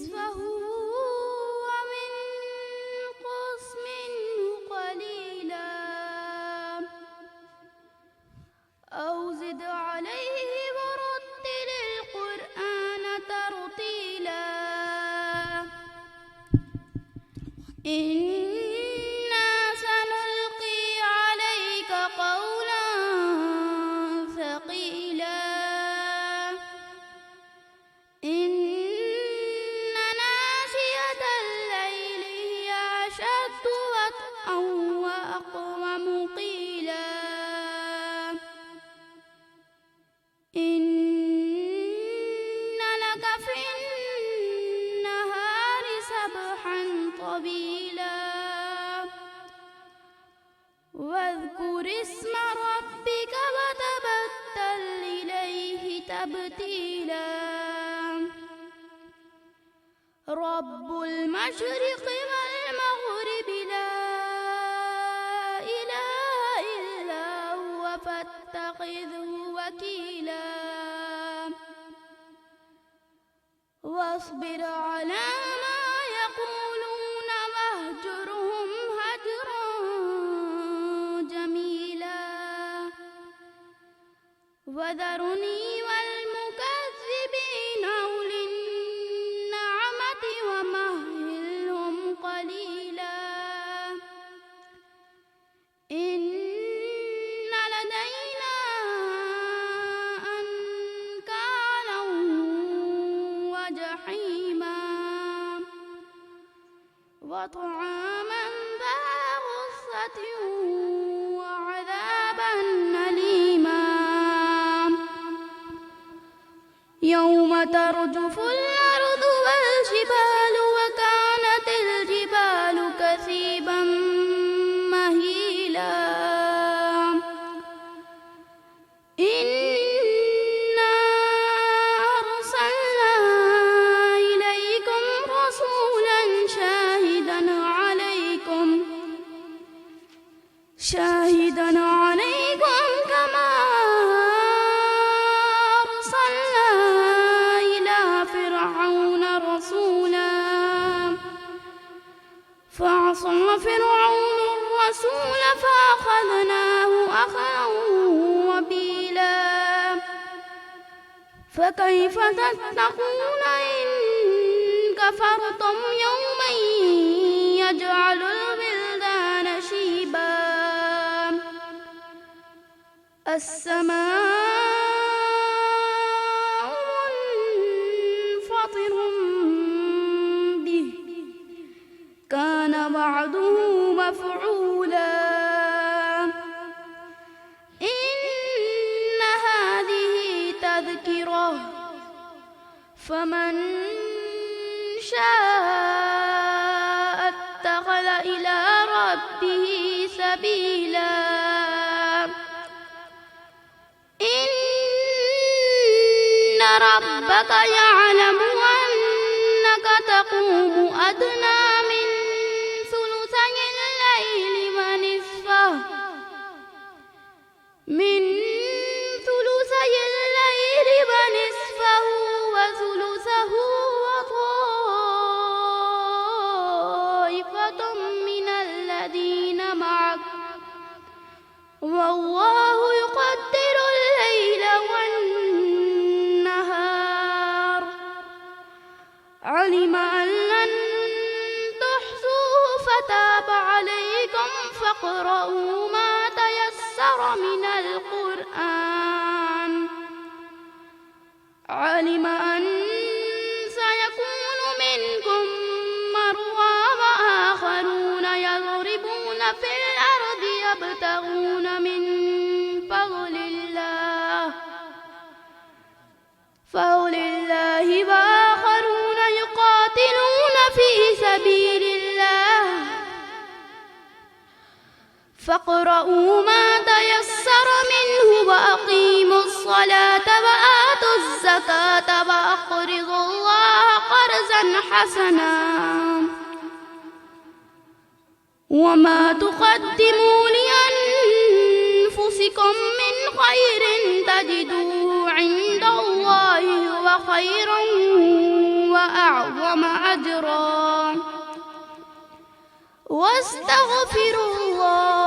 نصفه أو انقص منه قليلا أو زد عليه ورتل القرآن ترتيلا إنا سنلقي عليك قولا ثقيلا إن ناشئة الليل هي أشد وطئا وأقوم قيلا إن لك في النهار سبحا طويلا واذكر اسم ربك وتبتل إليه تبتيلا رب المشرق والمغرب لا إله إلا هو فاتخذه وكيلا واصبر على ما يقولون واهجرهم هجرا جميلا وذرني والمكذبين أولي النعمة ومهلهم قليلا إن لدينا أنكالا وجحيما وطعاما ذا غصة وعذابا أليما يوم ترجف الأرض والجبال وكانت الجبال كثيبا مهيلا إنا أرسلنا إليكم رسولا شاهدا عليكم كما أرسلنا إلى فرعون رسولا فعصى فرعون الرسول فأخذناه أخذا وبيلا فكيف تتقون إن كفرتم يوما يجعل الولدان شيبا السماء منفطر به كان وعده مفعولا إن هذه تذكرة فمن شاء اتخذ إلى ربه سبيلا إن ربك يعلم أنك تقوم أدنى من ثلثي الليل ونصفه وثلثه وطائفة من الذين معك والله يقدر الليل والنهار علم أن لن تحصوا فتاب عليكم فاقرؤوا ما تيسر من القرآن علم أن سيكون منكم مرضى وآخرون يضربون في الأرض يبتغون من فضل الله وآخرون يقاتلون في سبيل الله فاقرؤوا ما تيسر منه وأقيموا الصلاة وآتوا الزكاة وأقرضوا الله قرضا حسنا وما تقدموا لأنفسكم من خير تجدوه عند الله هو خيرا وأعظم أجرا واستغفروا الله